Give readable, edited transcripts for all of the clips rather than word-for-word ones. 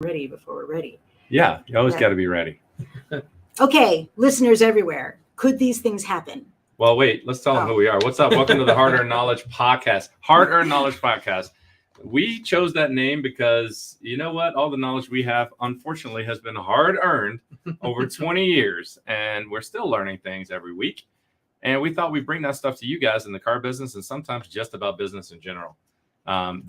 ready before we're ready. Yeah, you always Yeah. got to be ready. Okay, listeners everywhere, could these things happen? Well, wait, let's tell them who we are. What's up? Welcome to the Hard Earned Knowledge Podcast. Hard Earned Knowledge Podcast. We chose that name because, you know what? All the knowledge we have, unfortunately, has been hard earned over 20 years. And we're still learning things every week. And we thought we'd bring that stuff to you guys in the car business and sometimes just about business in general. I'm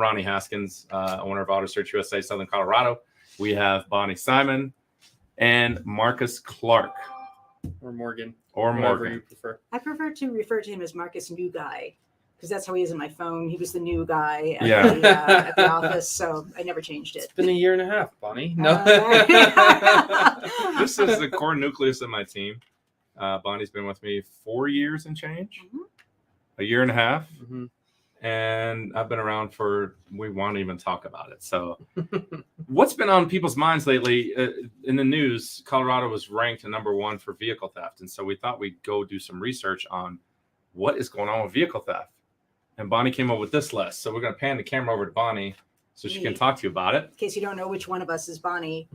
Ronnie Haskins, owner of Auto Search USA, Southern Colorado. We have Bonnie Simon and Marcus Clark. Or Morgan. Or whatever Morgan. you prefer. I prefer to refer to him as Marcus New Guy because that's how he is in my phone. He was the new guy at, at the office, so I never changed it. It's been a year and a half, Bonnie. No. This is the core nucleus of my team. Bonnie's been with me 4 years and change, a year and a half. Mm-hmm. And I've been around we won't even talk about it. So what's been on people's minds lately in the news? Colorado was ranked number 1 for vehicle theft. And so we thought we'd go do some research on what is going on with vehicle theft. And Bonnie came up with this list. So we're going to pan the camera over to Bonnie so she can talk to you about it. In case you don't know which one of us is Bonnie.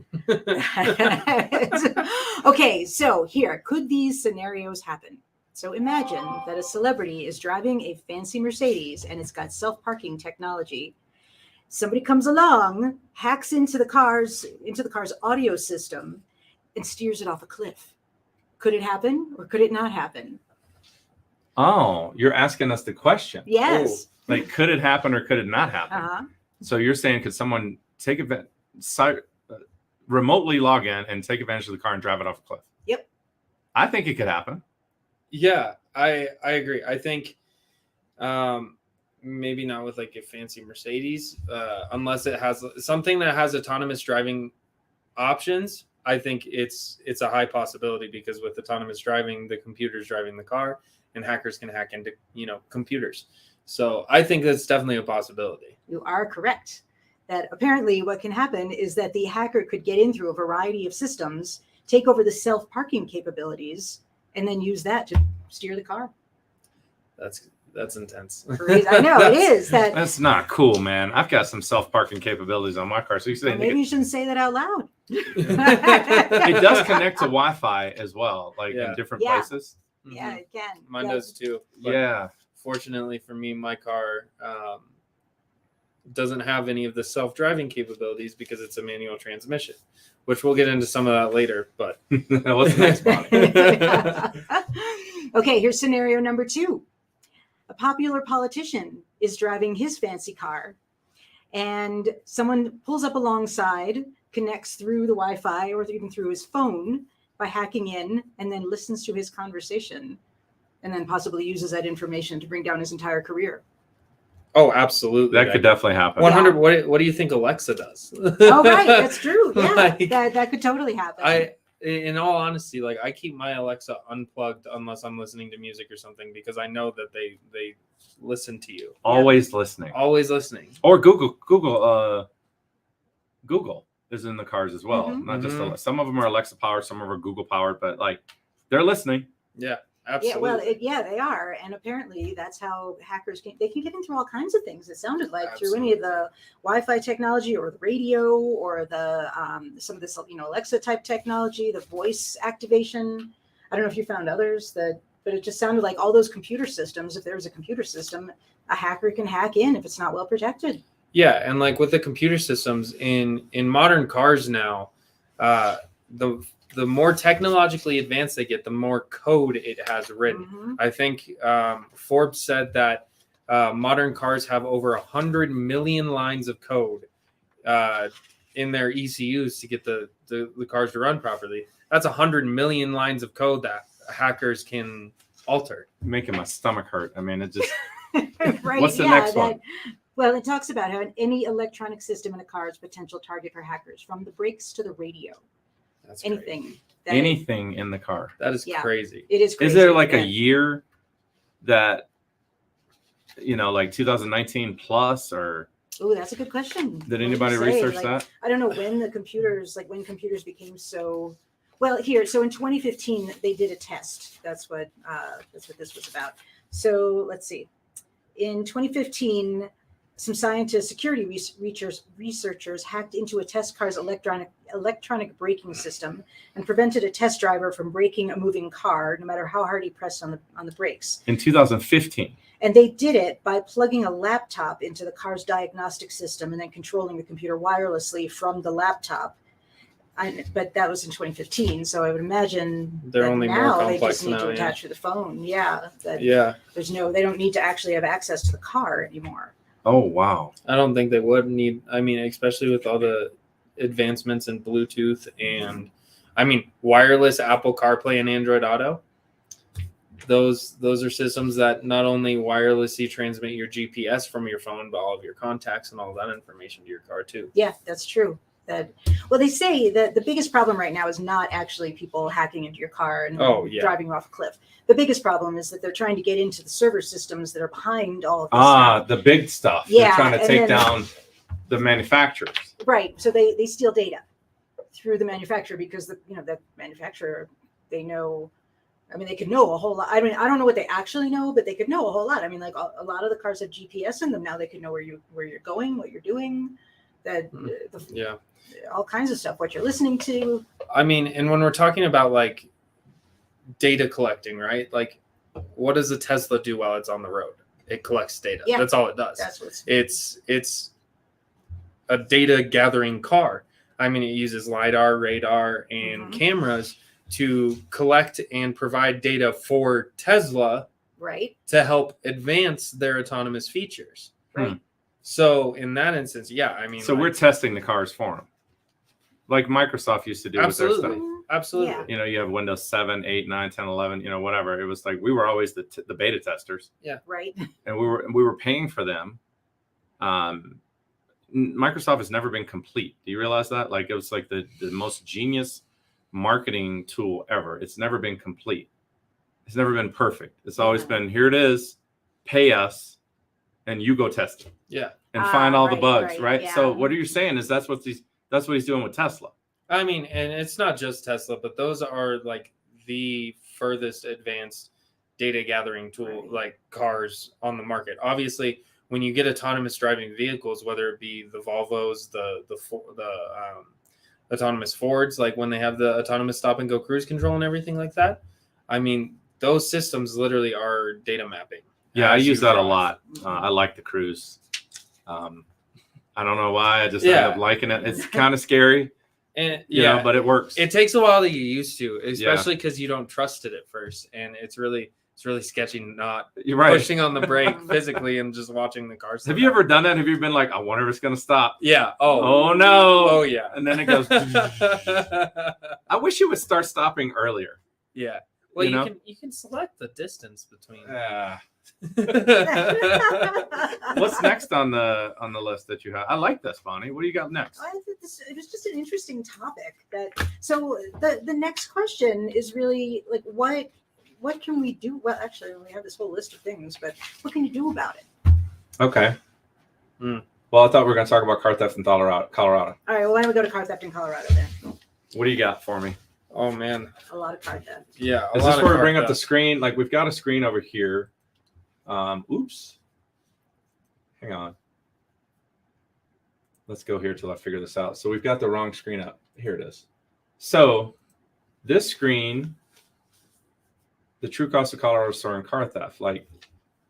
Okay, so here, could these scenarios happen? So imagine that a celebrity is driving a fancy Mercedes and it's got self-parking technology. Somebody comes along, hacks into the car's audio system and steers it off a cliff. Could it happen or could it not happen? Oh, you're asking us the question. Yes. Like, could it happen or could it not happen? Uh-huh. So you're saying, could someone remotely log in and take advantage of the car and drive it off a cliff? Yep. I think it could happen. Yeah, I agree. I think maybe not with like a fancy Mercedes, unless it has something that has autonomous driving options. I think it's a high possibility because with autonomous driving, the computer's driving the car and hackers can hack into, computers. So I think that's definitely a possibility. You are correct. That apparently what can happen is that the hacker could get in through a variety of systems, take over the self-parking capabilities, and then use that to steer the car. That's intense. I know it is. That's not cool, man. I've got some self-parking capabilities on my car. So you say maybe you shouldn't say that out loud. It does connect to Wi-Fi as well, like in different places. Yeah, it can. Mine does too. Yeah. Fortunately for me, my car doesn't have any of the self-driving capabilities because it's a manual transmission, which we'll get into some of that later. But what's next, Bonnie? Okay, here's scenario number 2. A popular politician is driving his fancy car and someone pulls up alongside, connects through the Wi-Fi or even through his phone by hacking in and then listens to his conversation and then possibly uses that information to bring down his entire career. Oh, absolutely. That could definitely happen. 100. What do you think Alexa does? Oh, right. That's true. Yeah, that could totally happen. In all honesty, like I keep my Alexa unplugged unless I'm listening to music or something because I know that they listen to you. Always listening. Always listening. Or Google is in the cars as well. Mm-hmm. Not just some of them are Alexa powered, some of them are Google powered, but like they're listening. Yeah. Absolutely. Yeah, well, they are, and apparently that's how hackers can get in through all kinds of things. It sounded like through any of the Wi-Fi technology, or the radio, or the some of this Alexa type technology, the voice activation. I don't know if you found others but it just sounded like all those computer systems. If there's a computer system, a hacker can hack in if it's not well protected. Yeah, and like with the computer systems in modern cars now, the more technologically advanced they get, the more code it has written. Mm-hmm. I think Forbes said that modern cars have over 100 million lines of code in their ECUs to get the cars to run properly. That's 100 million lines of code that hackers can alter. Making my stomach hurt. I mean, it just... Right, What's the next one? Well, it talks about how any electronic system in a car is a potential target for hackers, from the brakes to the radio. That's anything. Anything in the car. That is crazy. It is crazy. Is there like a year that, like 2019 plus, or? Oh, that's a good question. Did anybody research that? I don't know when when computers became so. Well, so in 2015 they did a test. That's what this was about. So let's see. In 2015, some scientists, security researchers hacked into a test car's electronic braking system and prevented a test driver from braking a moving car, no matter how hard he pressed on the brakes. In 2015. And they did it by plugging a laptop into the car's diagnostic system and then controlling the computer wirelessly from the laptop. But that was in 2015, so I would imagine They're that only more now they complex just need now, to yeah. attach to the phone. Yeah, they don't need to actually have access to the car anymore. Oh, wow. I don't think they would need. I mean, especially with all the advancements in Bluetooth and, I mean, wireless Apple CarPlay and Android Auto. Those are systems that not only wirelessly transmit your GPS from your phone, but all of your contacts and all that information to your car too. Yeah, that's true. Well, they say that the biggest problem right now is not actually people hacking into your car and driving you off a cliff. The biggest problem is that they're trying to get into the server systems that are behind all of this stuff. The big stuff. Yeah, They're trying to and take then- down the manufacturers. Right. So they steal data through the manufacturer because the manufacturer, they know. I mean, they could know a whole lot. I mean, I don't know what they actually know, but they could know a whole lot. I mean, like a lot of the cars have GPS in them now. They could know where you're going, what you're doing, all kinds of stuff, what you're listening to. I mean, and when we're talking about like data collecting, right? Like, what does a Tesla do while it's on the road? It collects data. Yeah. That's all it does. That's what's It's a data gathering car. I mean, it uses LiDAR, radar, and cameras to collect and provide data for Tesla right. to help advance their autonomous features. Right. So in that instance, yeah, I mean, So we're testing the cars for them. Like Microsoft used to do with their stuff. Absolutely. Yeah. You know, you have Windows 7, 8, 9, 10, 11, you know, whatever. It was like we were always the beta testers. Right. And we were paying for them. Microsoft has never been complete. Do you realize that? Like, it was like the most genius marketing tool ever. It's never been complete. It's never been perfect. It's always been, here it is, pay us, and you go test it. Yeah. And find all the right, bugs, right? yeah. So what are you saying is that's what he's doing with Tesla. I mean, and it's not just Tesla, but those are like the furthest advanced data gathering tool, like cars on the market. Obviously, when you get autonomous driving vehicles, whether it be the Volvos, the autonomous Fords, like when they have the autonomous stop and go cruise control and everything like that. I mean, those systems literally are data mapping. Yeah, I as use you that a drive. lot. I like the cruise. I don't know why. I just end up liking it. It's kind of scary, And you know, but it works. it takes a while to get used to, especially because you don't trust it at first, and it's really sketchy not You're right. pushing on the brake physically and just watching the car. Have you ever done that? Have you been like, I wonder if it's gonna stop? Yeah. Oh no. Oh yeah. And then it goes. I wish it would start stopping earlier. Yeah. Well, You know? you can select the distance between. What's next on the list that you have? I like this, Bonnie. What do you got next? I think it was just an interesting topic. So the next question is really like, what can we do? Well, actually, we have this whole list of things, but what can you do about it? Okay. Hmm. Well, I thought we were going to talk about car theft in Colorado. All right, well, why don't we go to car theft in Colorado then? What do you got for me? Oh man. A lot of car theft. Yeah. Is this where we bring up the screen? Like, we've got a screen over here. Oops. Hang on. Let's go here till I figure this out. So we've got the wrong screen up. Here it is. So this screen, the True Cost of Colorado Store and car theft. Like,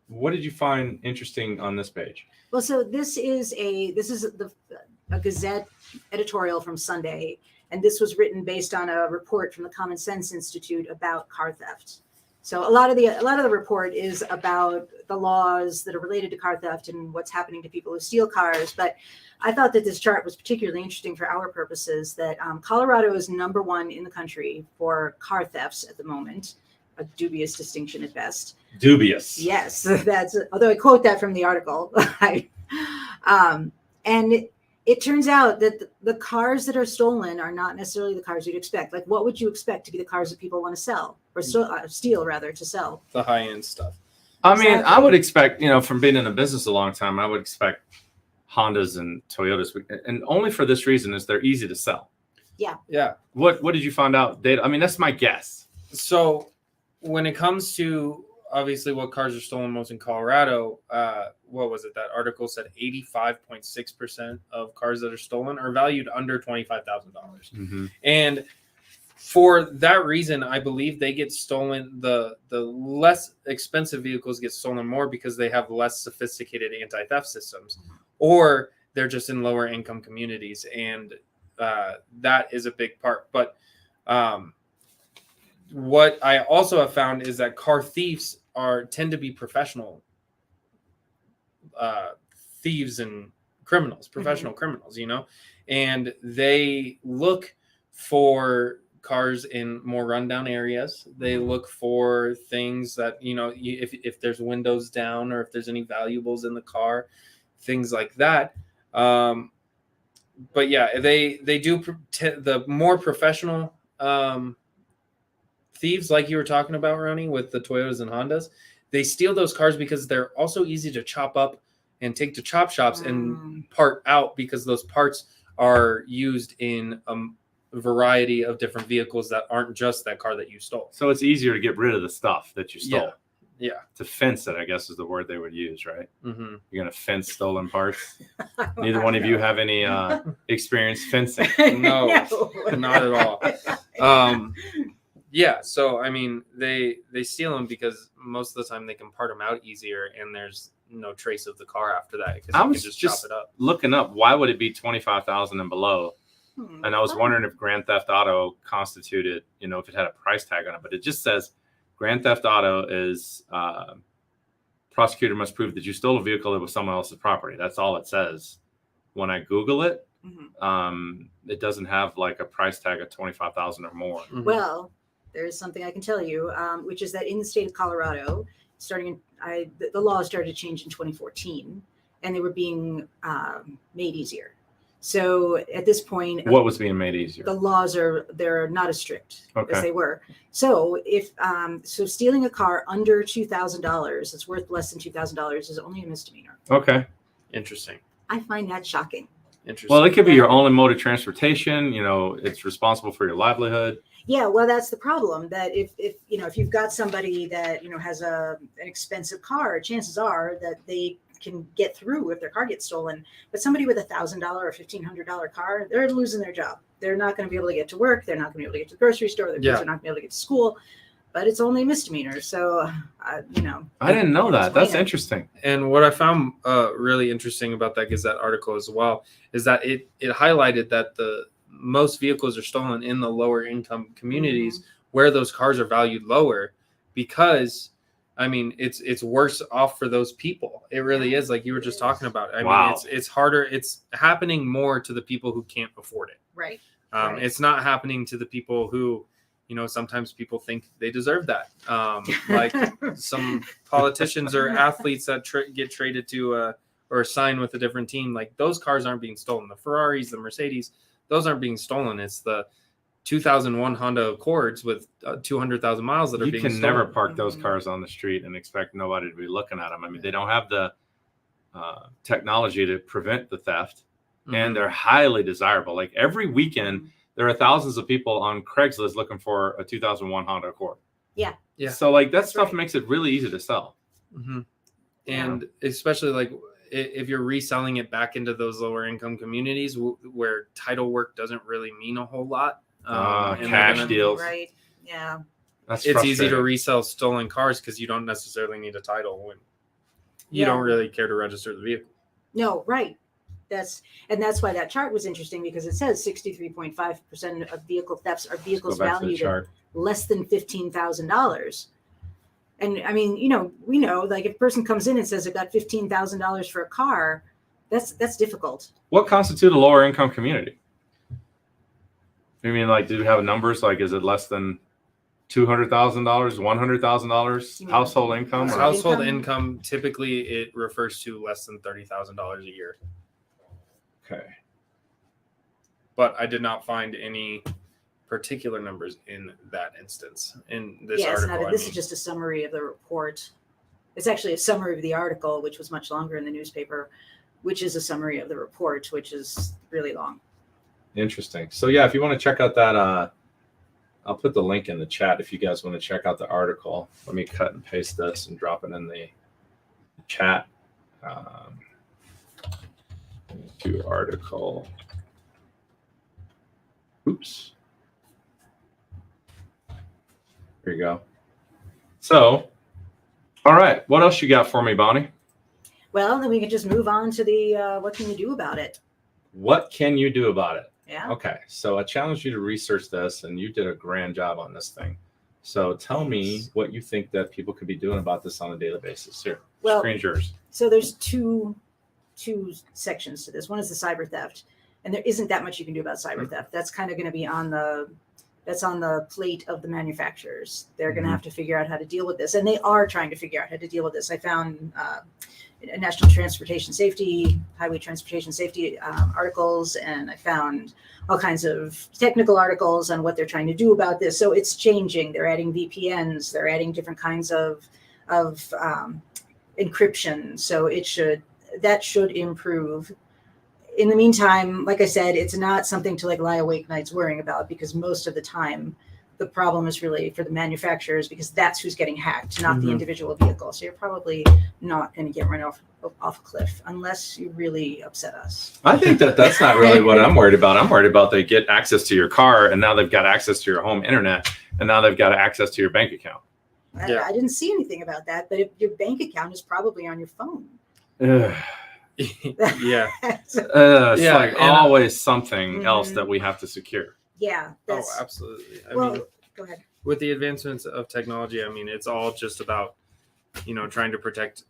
what did you find interesting on this page? Well, so this is a Gazette editorial from Sunday, and this was written based on a report from the Common Sense Institute about car theft. So a lot of the report is about the laws that are related to car theft and what's happening to people who steal cars. But I thought that this chart was particularly interesting for our purposes. That Colorado is number one in the country for car thefts at the moment. A dubious distinction at best. Dubious. Yes, that's, although I quote that from the article. And it turns out that the cars that are stolen are not necessarily the cars you'd expect. Like, what would you expect to be the cars that people want to sell or steal rather to sell? The high end stuff. I mean, Exactly. I would expect, from being in the business a long time, I would expect Hondas and Toyotas, and only for this reason is they're easy to sell. Yeah. What did you find out? Data? I mean, that's my guess. So when it comes to obviously what cars are stolen most in Colorado. What was it? That article said 85.6% of cars that are stolen are valued under $25,000. Mm-hmm. And for that reason, I believe they get stolen. The less expensive vehicles get stolen more because they have less sophisticated anti-theft systems, or they're just in lower income communities, and that is a big part. But what I also have found is that car thieves tend to be professional thieves and criminals, professional criminals, and they look for cars in more rundown areas. They look for things that, if there's windows down or if there's any valuables in the car, things like that. But yeah, they do the more professional thieves, like you were talking about, Ronnie, with the Toyotas and Hondas. They steal those cars because they're also easy to chop up and take to chop shops and part out, because those parts are used in a variety of different vehicles that aren't just that car that you stole. So it's easier to get rid of the stuff that you stole. Yeah. To fence it, I guess, is the word they would use, right? Mm-hmm. You're going to fence stolen parts. Neither one of you have any experience fencing. No, not at all. Yeah, so I mean, they steal them because most of the time they can part them out easier, and there's no trace of the car after that because you can just chop it up. Looking up, why would it be 25,000 and below? And I was wondering if Grand Theft Auto constituted, if it had a price tag on it, but it just says Grand Theft Auto is prosecutor must prove that you stole a vehicle that was someone else's property. That's all it says. When I Google it, it doesn't have like a price tag of 25,000 or more. Mm-hmm. Well, there's something I can tell you, which is that in the state of Colorado, the laws started to change in 2014, and they were being made easier. So at this point, what was being made easier? The laws they're not as strict as they were. So if stealing a car under $2,000 that's worth less than $2,000 is only a misdemeanor. Okay, interesting. I find that shocking. Interesting. Well, it could be your only mode of transportation. It's responsible for your livelihood. Yeah, well, that's the problem. That if you've got somebody that has an expensive car, chances are that they can get through if their car gets stolen. But somebody with $1,000 or $1,500 car, they're losing their job. They're not going to be able to get to work. They're not going to be able to get to the grocery store. Their kids are not going to be able to get to school. But it's only a misdemeanor. So, I didn't know that. That's interesting. And what I found really interesting about that Gazette article as well is that it highlighted that the most vehicles are stolen in the lower income communities where those cars are valued lower, because I mean, it's worse off for those people. It really is, like you were just talking about. I mean, it's harder. It's happening more to the people who can't afford it. Right. It's not happening to the people who, sometimes people think they deserve that. Like some politicians or athletes that get traded to or sign with a different team. Like those cars aren't being stolen. The Ferraris, the Mercedes, those aren't being stolen. It's the 2001 Honda Accords with 200,000 miles that are being stolen. You can never park those cars on the street and expect nobody to be looking at them. I mean, they don't have the technology to prevent the theft, and they're highly desirable. Like every weekend, there are thousands of people on Craigslist looking for a 2001 Honda Accord. Yeah. So like that stuff makes it really easy to sell. Mm-hmm. And especially like if you're reselling it back into those lower income communities where title work doesn't really mean a whole lot. Cash deals. Right. Yeah. It's easy to resell stolen cars because you don't necessarily need a title when you don't really care to register the vehicle. No, right. That's why that chart was interesting, because it says 63.5% of vehicle thefts are vehicles valued at less than $15,000. And I mean, we know, like if a person comes in and says I got $15,000 for a car, that's difficult. What constitutes a lower income community? You mean, like, do we have numbers? Like, is it less than $200,000, $100,000 household income? Household income, typically it refers to less than $30,000 a year. Okay. But I did not find any particular numbers in that instance in this article. This is just a summary of the report. It's actually a summary of the article, which was much longer in the newspaper, which is a summary of the report, which is really long. Interesting. So yeah, if you want to check out that I'll put the link in the chat if you guys want to check out the article. Let me cut and paste this and drop it in the chat. To article. Oops. Here you go. So, all right. What else you got for me, Bonnie? Well, then we can just move on to the what can you do about it? What can you do about it? Yeah. Okay. So I challenged you to research this, and you did a grand job on this thing. So tell me what you think that people could be doing about this on a daily basis. Here, Well, screen's yours. so there's two sections to this. One is the cyber theft, and there isn't that much you can do about cyber theft. That's kind of going to be on the plate of the manufacturers. They're going to have to figure out how to deal with this, and they are trying to figure out how to deal with this. I found National Transportation Safety, Highway Transportation Safety articles, and I found all kinds of technical articles on what they're trying to do about this. So it's changing. They're adding VPNs. They're adding different kinds of encryption. So that should improve. In the meantime, like I said, it's not something to like lie awake nights worrying about, because most of the time the problem is really for the manufacturers, because that's who's getting hacked, not the individual vehicle. So you're probably not going to get run off a cliff unless you really upset us. I think that's not really what I'm worried about. I'm worried about they get access to your car, and now they've got access to your home internet, and now they've got access to your bank account. I didn't see anything about that, but if your bank account is probably on your phone. Yeah. It's Yeah, like and, always something else that we have to secure. Yeah. Oh, absolutely. I Well, mean, go ahead. with the advancements of technology, I mean, it's all just about, trying to protect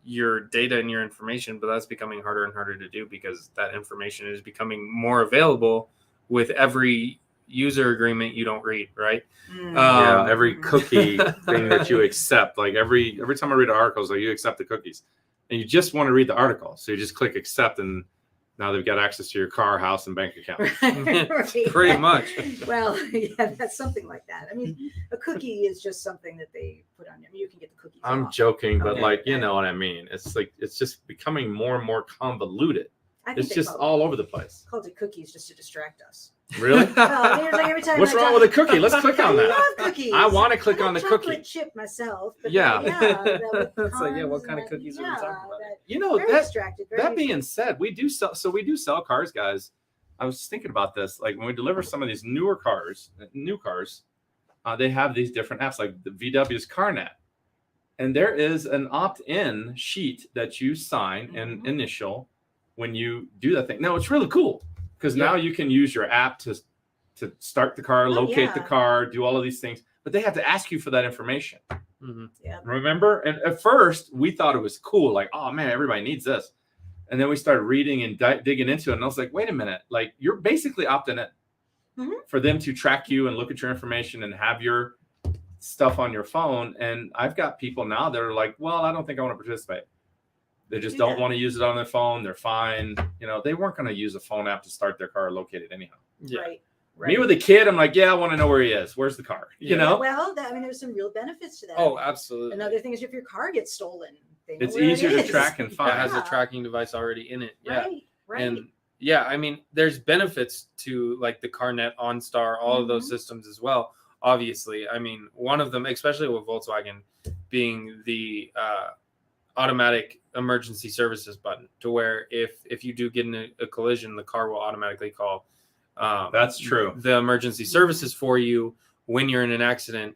your data and your information, but that's becoming harder and harder to do because that information is becoming more available with every user agreement you don't read, right? Yeah, every cookie thing that you accept, like every time I read articles, like you accept the cookies, and you just want to read the article, so you just click accept, and now they've got access to your car, house, and bank account. Right. Pretty much. Well, yeah, that's something like that. I mean, a cookie is just something that they put on. I mean, you can get the cookies. I'm off. joking, but Okay. like, you know what I mean. It's like it's just becoming more and more convoluted. I think It's they just called all over the place. it cookies just to distract us. Really? Well, it's like every time What's I wrong talk- with a cookie? Let's click on I that. love cookies. I want to click I on the love cookie. chocolate chip myself. But Yeah. that with It's like, yeah, what pecans kind of and cookies are we talking about? that- You know, very distracted. Very that being distracted. said, we do sell cars, guys. I was just thinking about this. Like when we deliver some of these new cars, they have these different apps like the VW's CarNet. And there is an opt-in sheet that you sign and initial when you do that thing. Now it's really cool because now you can use your app to start the car, locate the yeah. car, do all of these things. But they have to ask you for that information. Yeah. Remember? And at first we thought it was cool. Like, oh man, everybody needs this. And then we started reading and digging into it. And I was like, wait a minute. Like you're basically opting in for them to track you and look at your information and have your stuff on your phone. And I've got people now that are like, well, I don't think I want to participate. They just don't want to use it on their phone. They're fine. You know, they weren't going to use a phone app to start their car located anyhow. Yeah. Right. Me with a kid, I'm like, yeah, I want to know where he is. Where's the car? You know? Well, there's some real benefits to that. Oh, absolutely. Another thing is if your car gets stolen, they know It's where it easier to is. track and find. It has Yeah. a tracking device already in it. Yeah. Right. And yeah, I mean, there's benefits to like the CarNet, OnStar, all of those systems as well. Obviously, I mean, one of them, especially with Volkswagen, being the automatic emergency services button, to where if you do get in a collision, the car will automatically call. That's true. The emergency services for you when you're in an accident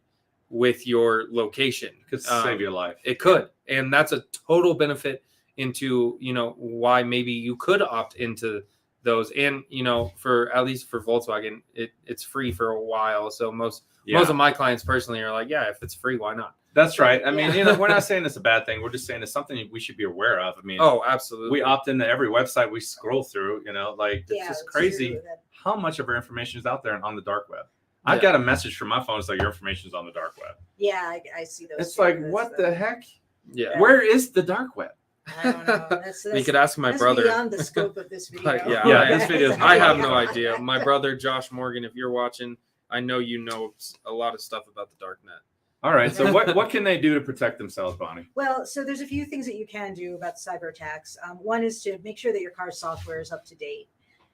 with your location. Could save your life. It could, and that's a total benefit into why maybe you could opt into those. And for at least for Volkswagen, it's free for a while. So most of my clients personally are like, yeah, if it's free, why not? That's right. I mean, we're not saying it's a bad thing. We're just saying it's something we should be aware of. I mean, Oh, absolutely. we opt into every website we scroll through. Like it's Yeah, just it's crazy true that- how much of our information is out there and on the dark web. I've got a message from my phone. It's like your information is on the dark web. Yeah, I see those. It's too. like, That's what the heck? Yeah. Where is the dark web? I don't know. That's You could ask my that's brother. beyond the scope of this video. Like, yeah, Yeah, this video is I have Yeah. no idea. My brother Josh Morgan, if you're watching, I know you know a lot of stuff about the dark net. All right. So what can they do to protect themselves, Bonnie? Well, so there's a few things that you can do about cyber attacks. One is to make sure that your car's software is up to date.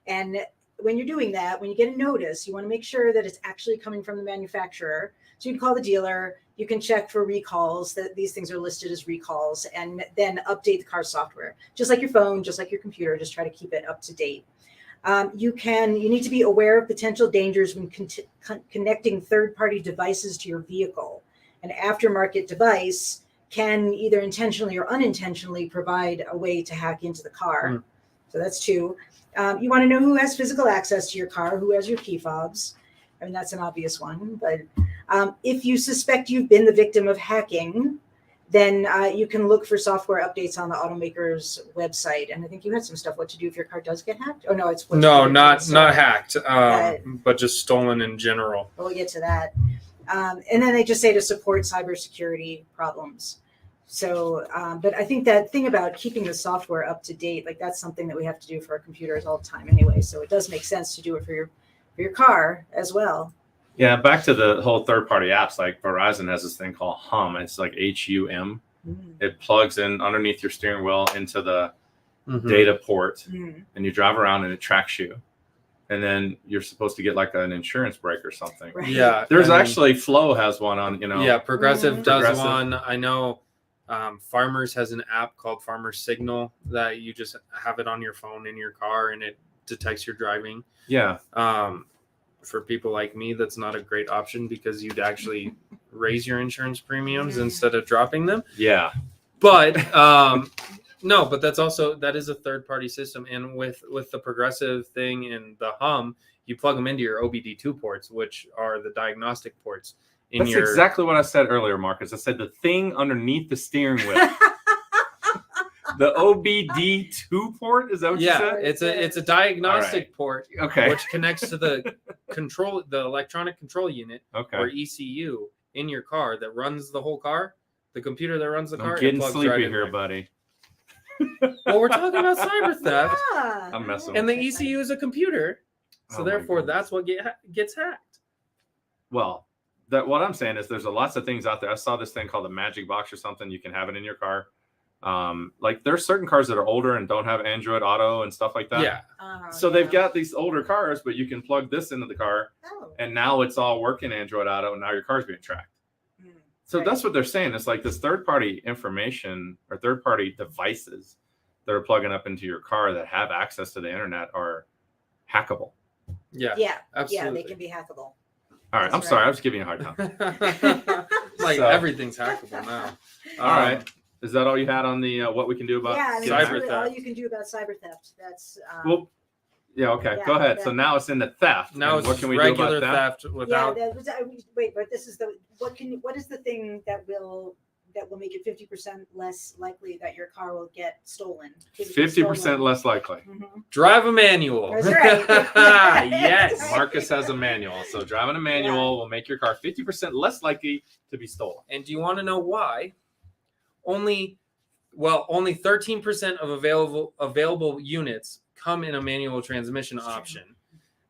And when you're doing that, when you get a notice, you want to make sure that it's actually coming from the manufacturer. So you can call the dealer, you can check for recalls, that these things are listed as recalls, and then update the car software. Just like your phone, just like your computer, just try to keep it up to date. You need to be aware of potential dangers when connecting third-party devices to your vehicle. An aftermarket device can either intentionally or unintentionally provide a way to hack into the car. So that's 2. You want to know who has physical access to your car, who has your key fobs. I mean, that's an obvious one. But if you suspect you've been the victim of hacking, then you can look for software updates on the automaker's website. And I think you had some stuff, what to do if your car does get hacked. Oh, no, it's what No, to do. not So, hacked, but just stolen in general. we'll get to that. And then they just say to support cybersecurity problems. So, but I think that thing about keeping the software up to date, like that's something that we have to do for our computers all the time anyway. So it does make sense to do it for your car as well. Yeah, back to the whole third-party apps. Like Verizon has this thing called Hum. It's like HUM. It plugs in underneath your steering wheel into the data port, and you drive around and it tracks you. And then you're supposed to get like an insurance break or something. Right. Yeah, There's actually Flow has one on, Yeah, Progressive does Progressive. one. I know Farmers has an app called Farmers Signal that you just have it on your phone in your car and it detects your driving. Yeah. For people like me, that's not a great option because you'd actually raise your insurance premiums instead of dropping them. Yeah. But no, but that is a third party system. And with the Progressive thing and the Hum, you plug them into your OBD2 ports, which are the diagnostic ports. That's exactly what I said earlier, Marcus. I said the thing underneath the steering wheel. The OBD2 port, is that what you said? It's a diagnostic port, Okay. which connects to the electronic control unit Okay. or ECU in your car that runs the whole car. The computer that runs the car. I'm getting it plugs sleepy right in here, there. buddy. Well, we're talking about cyber theft, I'm messing and with the ECU is a computer, so Oh my therefore goodness. that's what gets hacked. Well, what I'm saying is there's lots of things out there. I saw this thing called the Magic Box or something. You can have it in your car. Like there's certain cars that are older and don't have Android Auto and stuff like that. Yeah, So they've got these older cars, but you can plug this into the car, and now it's all working Android Auto, and now your car's being tracked. So Right. that's what they're saying. It's like this third-party information or third-party devices that are plugging up into your car that have access to the internet are hackable. yeah, Yeah, absolutely. they can be hackable. All right, That's I'm sorry, right. I was giving you a hard time. Like So- everything's hackable now. All right, is that all you had on the what we can do about? Yeah, I mean, cyber that's really all theft. you can do about cyber theft. That's Well, yeah, okay, Yeah, go ahead. So yeah. now it's into theft. Now And it's what can we do regular about that? theft without. wait, but this is what is the thing that will make it 50% less likely that your car will get stolen? 50% less likely. Mhm. Drive a manual. That's right. Yes. Marcus has a manual, so driving a manual will make your car 50% less likely to be stolen. And do you want to know why? Only 13% of available units come in a manual transmission option.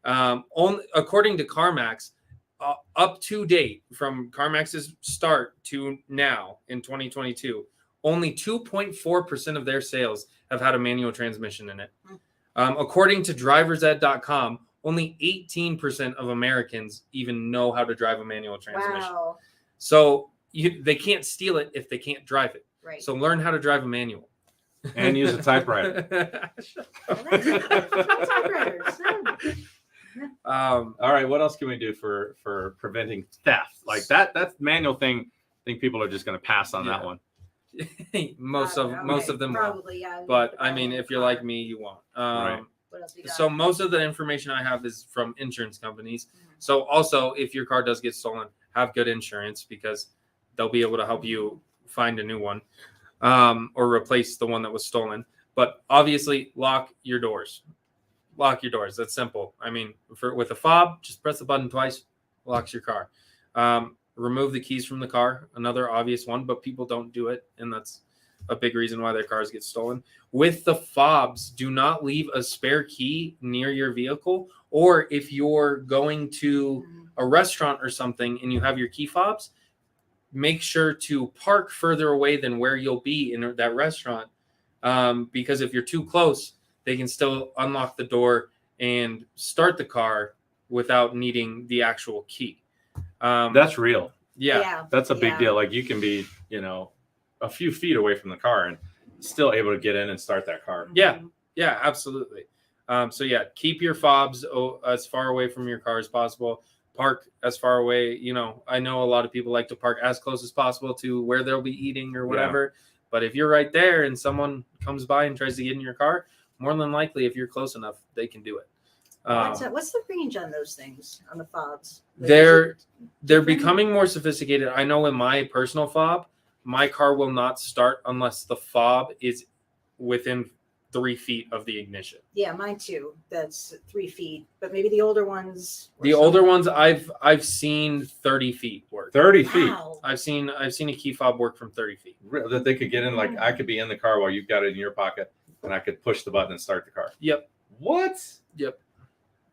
According to CarMax, up to date from CarMax's start to now in 2022, only 2.4% of their sales have had a manual transmission in it. According to driversed.com, only 18% of Americans even know how to drive a manual transmission. Wow. So they can't steal it if they can't drive it. Right. So learn how to drive a manual. And use a typewriter. Well, that's typewriters. All right, what else can we do for preventing theft? Like that's manual thing. I think people are just going to pass on that Yeah. one. most of them will. probably, yeah. But I mean, if you're like me, you won't. Right. What else we got? So most of the information I have is from insurance companies. Mhm. So also, if your car does get stolen, have good insurance because they'll be able to help you find a new one or replace the one that was stolen. But obviously, lock your doors. Lock your doors. That's simple. I mean, with a fob, just press the button twice, locks your car. Remove the keys from the car. Another obvious one, but people don't do it, and that's a big reason why their cars get stolen. With the fobs, do not leave a spare key near your vehicle, or if you're going to a restaurant or something and you have your key fobs, make sure to park further away than where you'll be in that restaurant, because if you're too close, they can still unlock the door and start the car without needing the actual key. That's real. Yeah. That's a big deal. Like you can be, a few feet away from the car and still able to get in and start that car. Yeah. Yeah, absolutely. So yeah, keep your fobs as far away from your car as possible. Park as far away. I know a lot of people like to park as close as possible to where they'll be eating or whatever. But if you're right there and someone comes by and tries to get in your car, more than likely, if you're close enough, they can do it. What's the range on those things, on the fobs? Like, They're is it- becoming more sophisticated. I know in my personal fob, my car will not start unless the fob is within 3 feet of the ignition. Yeah, mine too. That's 3 feet, but maybe the older ones. or The something. older ones I've seen 30 feet work. 30 feet. Wow. I've seen a key fob work from 30 feet. That they could get in. Like I could be in the car while you've got it in your pocket, and I could push the button and start the car. Yep. What? Yep.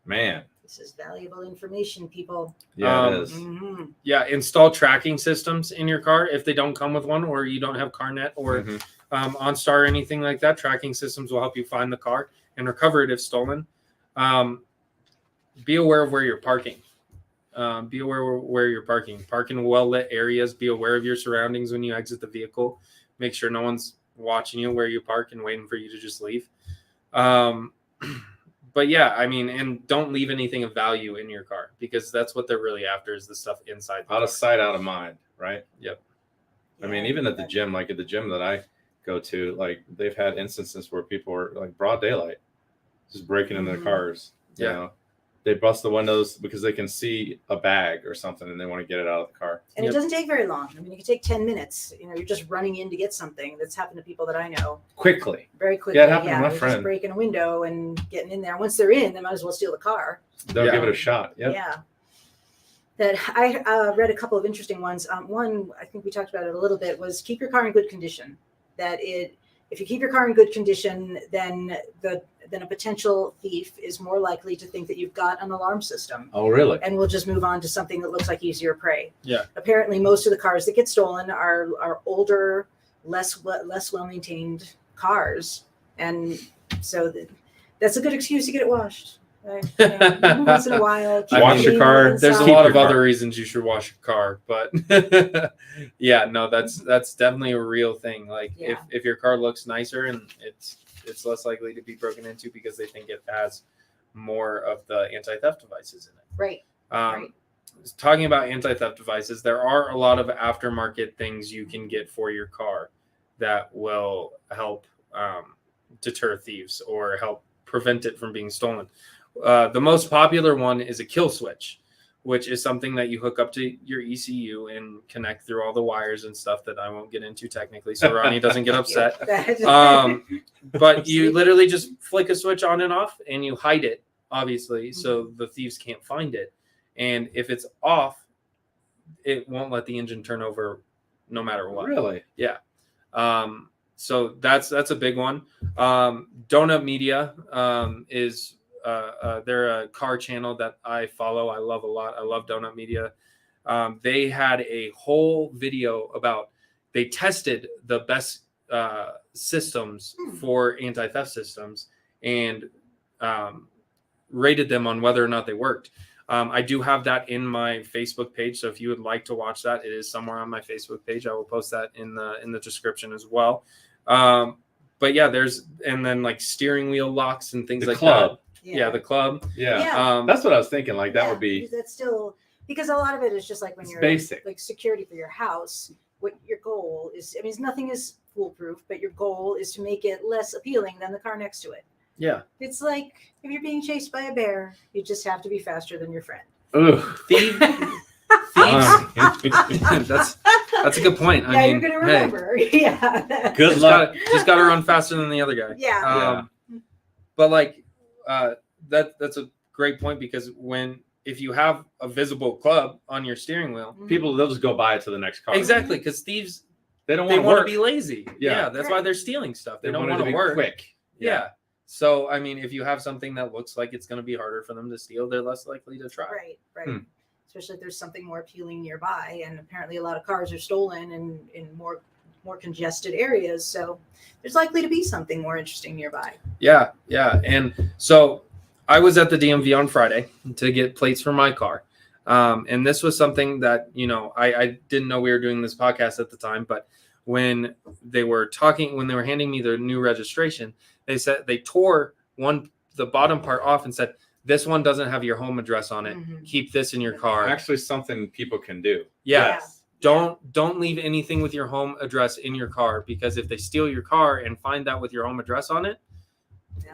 Man. This is valuable information, people. Yeah, it is. Mhm. Yeah. Install tracking systems in your car if they don't come with one, or you don't have CarNet or Mhm. OnStar or anything like that. Tracking systems will help you find the car and recover it if stolen. Be aware of where you're parking. Be aware where you're parking. Park in well-lit areas. Be aware of your surroundings when you exit the vehicle. Make sure no one's watching you where you park and waiting for you to just leave. But yeah, I mean, and don't leave anything of value in your car, because that's what they're really after, is the stuff inside the Out of car. sight, out of mind, right? Yep. I mean, even at the gym, like at the gym that I go to, like they've had instances where people are like broad daylight, just breaking into their Mhm. cars. You Yeah. know, they bust the windows because they can see a bag or something and they want to get it out of the car. And Yep. it doesn't take very long. I mean, it can take 10 minutes. You're just running in to get something. That's happened to people that I know Quickly. very quickly. Yeah, it happened to my they're friend. Just breaking a window and getting in there. Once they're in, they might as well steal the car. They'll Yeah. give it a shot. Yep. Yeah. That I read a couple of interesting ones. One, I think we talked about it a little bit, was keep your car in good condition. If you keep your car in good condition, then a potential thief is more likely to think that you've got an alarm system, Oh, really? and we'll just move on to something that looks like easier prey. Yeah. Apparently, most of the cars that get stolen are older, less well maintained cars, and so that's a good excuse to get it washed. Right? Once in a while, keep Wash it your clean car. on the There's a inside. lot Keep of your car. other reasons you should wash your car, but yeah, no, that's definitely a real thing. Like Yeah. if your car looks nicer, and it's less likely to be broken into because they think it has more of the anti-theft devices in it. Right. Right. Talking about anti-theft devices, there are a lot of aftermarket things you can get for your car that will help deter thieves or help prevent it from being stolen. The most popular one is a kill switch, which is something that you hook up to your ECU and connect through all the wires and stuff that I won't get into technically, so Ronnie doesn't get upset. But you literally just flick a switch on and off, and you hide it, obviously, so the thieves can't find it. And if it's off, it won't let the engine turn over no matter what. Really? So that's a big one. Donut Media is they're a car channel that I follow. I love a lot. I love Donut Media. They had a whole video about, they tested the best systems for anti-theft systems and rated them on whether or not they worked. I do have that in my Facebook page, so if you would like to watch that, it is somewhere on my Facebook page. I will post that in the description as well. But yeah, and then like steering wheel locks and things The like club. that. Yeah, the club. Yeah. Yeah. That's what I was thinking. Like that Yeah, would be that's still, because a lot of it is just like when It's you're basic. like security for your house, what your goal is. I mean, nothing is foolproof, but your goal is to make it less appealing than the car next to it. Yeah. It's like if you're being chased by a bear, you just have to be faster than your friend. Ugh. Thieves. That's a good point. I Yeah, mean, you're gonna hey, remember. Yeah. Good just luck. gotta run faster than the other guy. Yeah. But like that's a great point, because if you have a visible club on your steering wheel, People, they'll just go buy it to the next car. exactly, because thieves, They don't they want to want to work. be lazy. Yeah. Yeah, that's why they're stealing stuff. They don't want it want to be work. quick. Yeah. So I mean, if you have something that looks like it's going to be harder for them to steal, they're less likely to try. Right. Hmm. Especially if there's something more appealing nearby, and apparently a lot of cars are stolen in more congested areas, so there's likely to be something more interesting nearby. Yeah, and so I was at the DMV on Friday to get plates for my car. And this was something that, I didn't know we were doing this podcast at the time, but when they were handing me their new registration, they said they tore the bottom part off and said, this one doesn't have your home address on it. Mhm. Keep this in your car. Actually, something people can do. Yeah. Don't leave anything with your home address in your car, because if they steal your car and find out with your home address on it,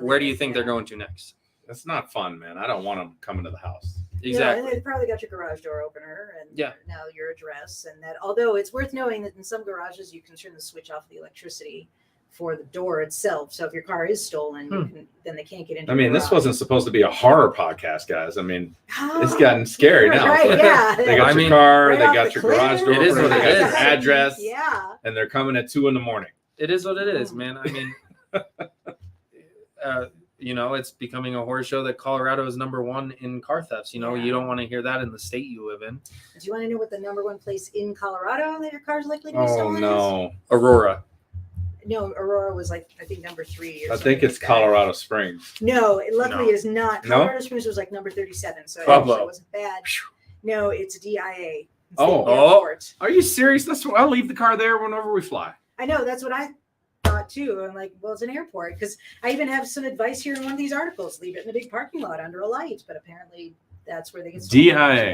where do you think they're going to next? That's not fun, man. I don't want them coming to the house. Exactly. Yeah, and they probably got your garage door opener and Yeah. now your address. And that, although it's worth knowing that in some garages you can turn the switch off the electricity for the door itself. So if your car is stolen, then they can't get into. I mean, the this garage. wasn't supposed to be a horror podcast, guys. I mean, it's gotten scary now. Right? Yeah. They got I your mean, car, right they off got the your cliff. garage door It is opener, what they it got is. your address, Yeah. and they're coming at 2 a.m. It is what it is, man. I mean, it's becoming a horror show that Colorado is number one in car thefts. You don't want to hear that in the state you live in. Do you want to know what the number one place in Colorado that your car's likely to be Oh stolen is? no, Aurora. No, Aurora was I think number 3. Or I think it's something like that. Colorado Springs. No, luckily No. it is not. No? Colorado Springs was like number 37, so Pueblo. it wasn't bad. No, it's DIA. It's Oh. the airport. Are you serious? I'll leave the car there whenever we fly. I know, that's what I thought too. I'm like, well, it's an airport, because I even have some advice here in one of these articles: leave it in the big parking lot under a light. But apparently, that's where they get stolen.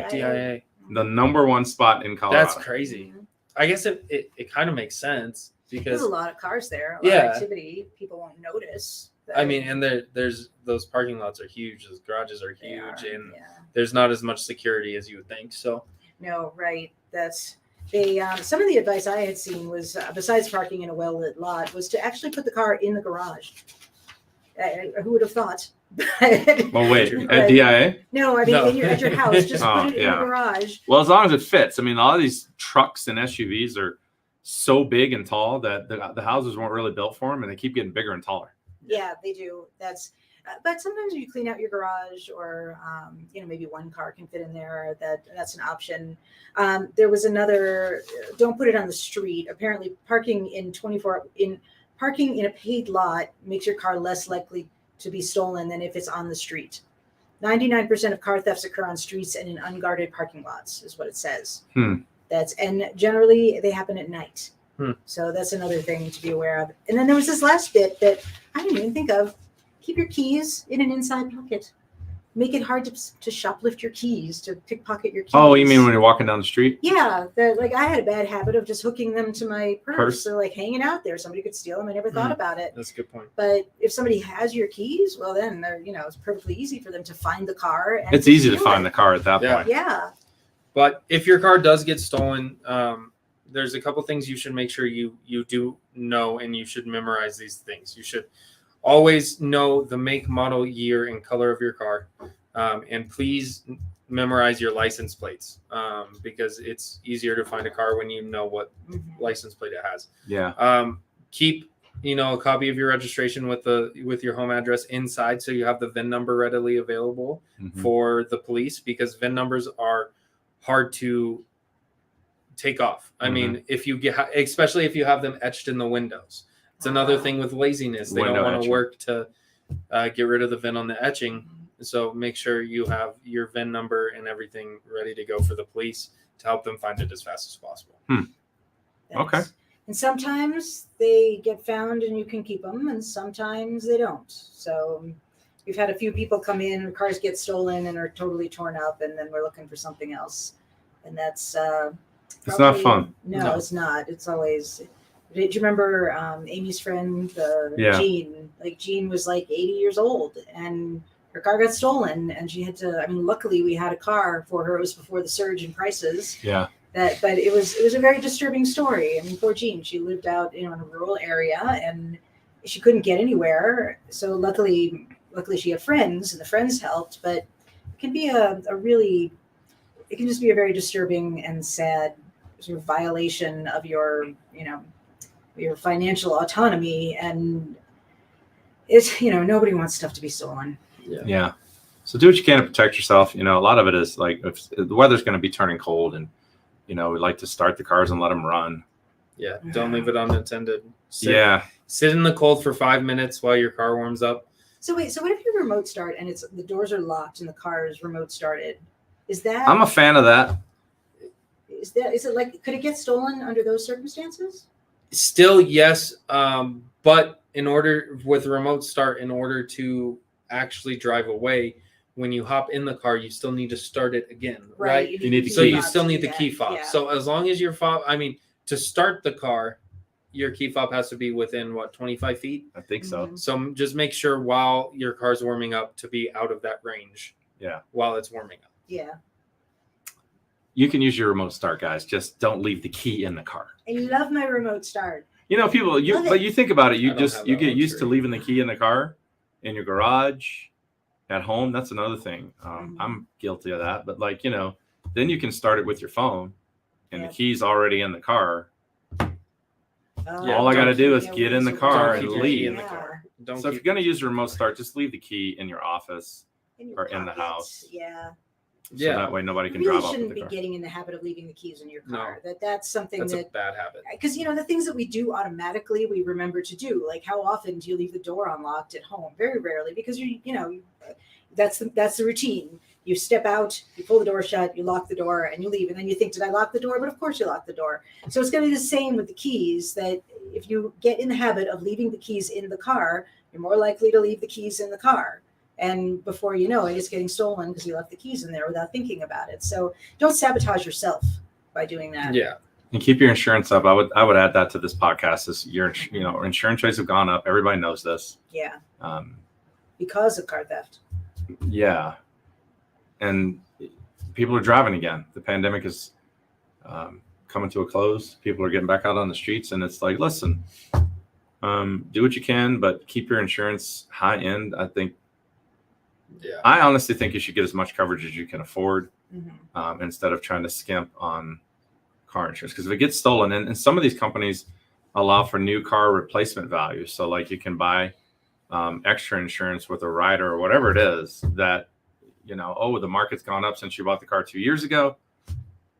DIA. The number one spot in Colorado. That's crazy. I guess it kind of makes sense There's because a lot of cars there, a lot of activity. People won't notice. I mean, and there's those parking lots are huge. Those garages are They huge, are, and yeah. there's not as much security as you would think. So No, right. That's they. Some of the advice I had seen was, besides parking in a well-lit lot, was to actually put the car in the garage. Who would have thought? Well, wait, But- at DIA? No, I mean No. at your house, just Oh, put it in yeah. the garage. Well, as long as it fits. I mean, a lot of these trucks and SUVs are so big and tall that the houses weren't really built for them, and they keep getting bigger and taller. Yeah, they do. That's. But sometimes you clean out your garage, or maybe one car can fit in there. That's an option. There was another. Don't put it on the street. Apparently, parking in a paid lot makes your car less likely to be stolen than if it's on the street. 99% of car thefts occur on streets and in unguarded parking lots, is what it says. And generally they happen at night. So that's another thing to be aware of. And then there was this last bit that I didn't even think of. Keep your keys in an inside pocket. Make it hard to shoplift your keys, to pickpocket your keys. Oh, you mean when you're walking down the street? Yeah, I had a bad habit of just hooking them to my purse. So like hanging out there, somebody could steal them. I never thought about it. that's a good point. But if somebody has your keys, well, then they're, it's perfectly easy for them to find the car. And It's easy to steal find it. the car at that Yeah. point. Yeah. But if your car does get stolen, there's a couple things you should make sure you do know, and you should memorize these things. You should always know the make, model, year, and color of your car. And please memorize your license plates, because it's easier to find a car when you know what license plate it has. Yeah. Keep a copy of your registration with your home address inside, so you have the VIN number readily available for the police, because VIN numbers are hard to take off. I mean, especially if you have them etched in the windows. It's another thing with laziness. They Window don't want etching. to work to get rid of the VIN on the etching. So make sure you have your VIN number and everything ready to go for the police to help them find it as fast as possible. Okay. And sometimes they get found and you can keep them, and sometimes they don't. So we've had a few people come in, cars get stolen and are totally torn up, and then we're looking for something else. And that's It's not fun. No, it's not. It's always. Did you remember Amy's friend, Yeah. Jean? Like Jean was like 80 years old, and her car got stolen, and she had to. I mean, luckily we had a car for her. It was before the surge in prices. Yeah. But it was a very disturbing story. I mean, poor Jean. She lived out in a rural area, and she couldn't get anywhere. So luckily she had friends, and the friends helped. But it can be it can just be a very disturbing and sad sort of violation of your financial autonomy. And it's, nobody wants stuff to be stolen. Yeah. So do what you can to protect yourself. A lot of it is like, if the weather's going to be turning cold, and, we like to start the cars and let them run. Yeah. Don't leave it unattended. Sit in the cold for 5 minutes while your car warms up. So wait, so what if you remote start and it's the doors are locked and the car is remote started? Is that I'm a fan of that. is it like could it get stolen under those circumstances? Still, yes. But in order with remote start, in order to actually drive away, when you hop in the car, you still need to start it again, right? You need the So key you fob still to need do the that. key fob. Yeah. So as long as your fob, I mean, to start the car, your key fob has to be within what 25 feet. I think so. Mhm. So just make sure while your car's warming up to be out of that range. Yeah. While it's warming up. Yeah. You can use your remote start, guys. Just don't leave the key in the car. I love my remote start. You know, people. Love it. But you think about it. I You don't just have you that get used to luxury. leaving the key in the car, in your garage, at home. That's another thing. Mhm. I'm guilty of that. But like then you can start it with your phone, and Yeah. the key's already in the car. Yeah, All I got to don't do is Yeah, get in the don't car keep and your key in leave. the car. Don't So if keep you're going to use a remote start, just leave the key in your office, In or in the pockets. house. Yeah. so Yeah. that way nobody You can really drive off with shouldn't the be car. getting in the habit of leaving the keys in your No. car. That's something That's that a bad habit. because the things that we do automatically we remember to do, like how often do you leave the door unlocked at home? Very rarely, because that's the routine. You step out, you pull the door shut, you lock the door, and you leave, and then you think, did I lock the door? But of course you locked the door. So it's going to be the same with the keys, that if you get in the habit of leaving the keys in the car, you're more likely to leave the keys in the car, and before you know it, it's getting stolen because you left the keys in there without thinking about it. So don't sabotage yourself by doing that. Yeah. And keep your insurance up. I would add that to this podcast. Is your insurance rates have gone up. Everybody knows this. Yeah, Um, because of car theft. yeah, and people are driving again. The pandemic is coming to a close. People are getting back out on the streets, and it's like, listen, do what you can, but keep your insurance high end. Yeah. I honestly think you should get as much coverage as you can afford, Mhm. instead of trying to skimp on car insurance. Because if it gets stolen, and some of these companies allow for new car replacement value, so like you can buy extra insurance with a rider or whatever it is that the market's gone up since you bought the car 2 years ago.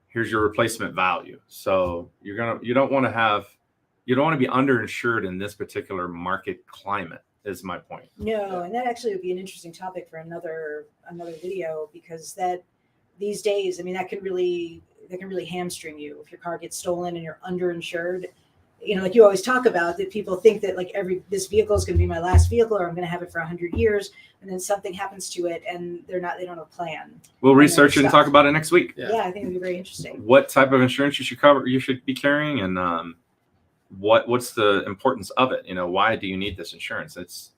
Here's your replacement value. So you don't want to be underinsured in this particular market climate, is my point. No, and that actually would be an interesting topic for another video, because that these days, I mean, that can really hamstring you if your car gets stolen and you're underinsured. Like you always talk about, that people think that like this vehicle is going to be my last vehicle, or I'm going to have it for 100 years, and then something happens to it and they don't have a plan. We'll And research it and stuff. talk about it next week. Yeah. Yeah, I think it'd be very interesting. What type of insurance you should be carrying, and what's the importance of it? Why do you need this insurance? It's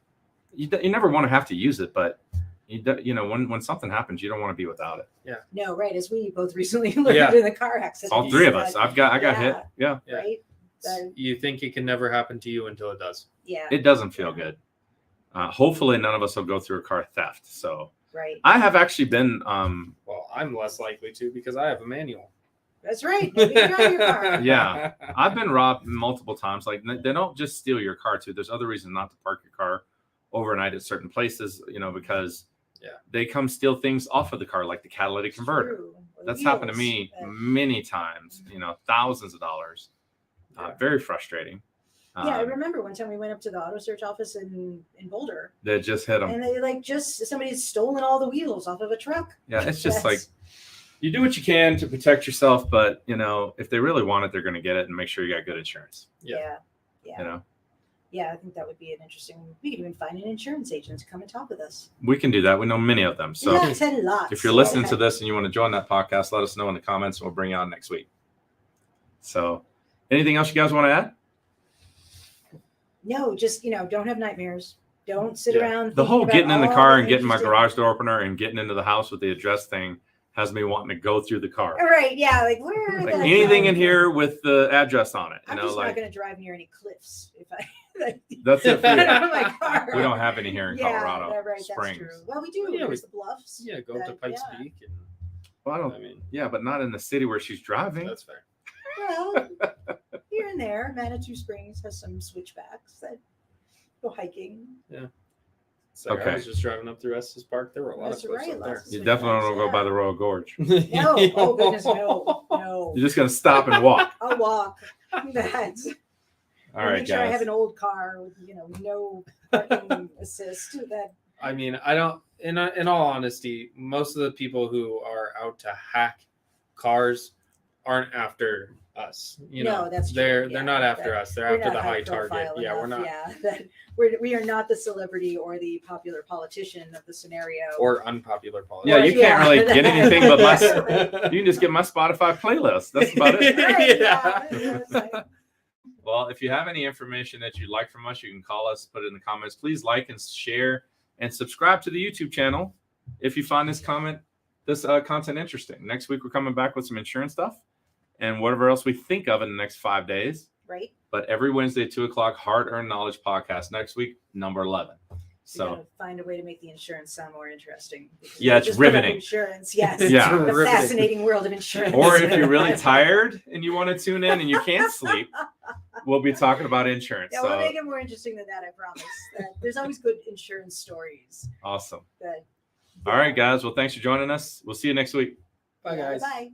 you never want to have to use it, but when something happens, you don't want to be without it. No, right, as we both recently learned Yeah. in the car accident. All three of us. I got hit. Yeah, Yeah. Right. That- You think it can never happen to you until it does. yeah. it doesn't feel good. Hopefully, none of us will go through a car theft. So Right. I have actually been. Well, I'm less likely to because I have a manual. That's right. Nobody can drive your car. Yeah. I've been robbed multiple times. Like, they don't just steal your car too. There's other reasons not to park your car overnight at certain places. Because they come steal things off of the car, like the catalytic converter. True. Or That's happened to wheels. me many times. Thousands of dollars. Yeah. Very frustrating. Yeah, I remember one time we went up to the auto search office in Boulder, They just hit them. and they somebody had stolen all the wheels off of a truck. Yeah, it's just That's- like, you do what you can to protect yourself, but if they really want it, they're going to get it, and make sure you got good insurance. yeah. Yeah. I think that would be an interesting. We could even find an insurance agent to come and talk with us. We can do that. We know many of them. So Lots and lots. if you're listening to this and you want to join that podcast, let us know in the comments, and we'll bring you on next week. So, anything else you guys want to add? No, just don't have nightmares. Don't sit Yeah. around. The thinking whole about getting in the all car and getting my interesting- garage door opener and getting into the house with the address thing has me wanting to go through the car. All right, yeah, like where Like the anything in hell- here with the address on it. I'm just not going to drive near any cliffs if I. That's it for Get you. out of my car. We don't have any here in Yeah, Colorado. right, Springs. that's true. Well, we do. Yeah, There's the bluffs. Yeah, go up to Pikes yeah. Peak and Well, I don't. I mean Yeah, but not in the city where she's driving. that's fair. Well, here and there, Manitou Springs has some switchbacks that go hiking. It's like Okay. I was just driving up through Estes Park. There were a lot That's of cliffs right, up there. lots of You definitely don't want to go by the Royal Gorge. No, oh goodness, no. You're just going to stop and walk. I'll walk. That's All right, make sure I have guys. an old car with, no parking assist. That I mean, I don't. In all honesty, most of the people who are out to hack cars aren't after us. No, that's true. They're Yeah, not after that- us. They're we're after not the high profile target. Yeah, we're enough. not. Yeah, that we are not the celebrity or the popular politician of the scenario. Or unpopular Yeah, politics. you can't really get anything but my. Yeah. You can just get my Spotify playlist. That's about it. Right, Yeah. it's like, Well, if you have any information that you'd like from us, you can call us, put it in the comments. Please like and share and subscribe to the YouTube channel if you find this content interesting. Next week, we're coming back with some insurance stuff and whatever else we think of in the next 5 days. right. But every Wednesday, 2:00, Hard Earned Knowledge podcast. Next week, number 11. So So, find a way to make the insurance sound more interesting. because Yeah, we it's just put up riveting. Insurance, yes. Yeah. The Riveting. fascinating world of insurance. or if you're really tired and you want to tune in and you can't sleep, we'll be talking about insurance. Yeah, we'll So make it more interesting than that. I promise. There's always good insurance stories. awesome. That, All right, guys. Well, thanks for joining us. We'll see you next week. Bye, guys. Bye.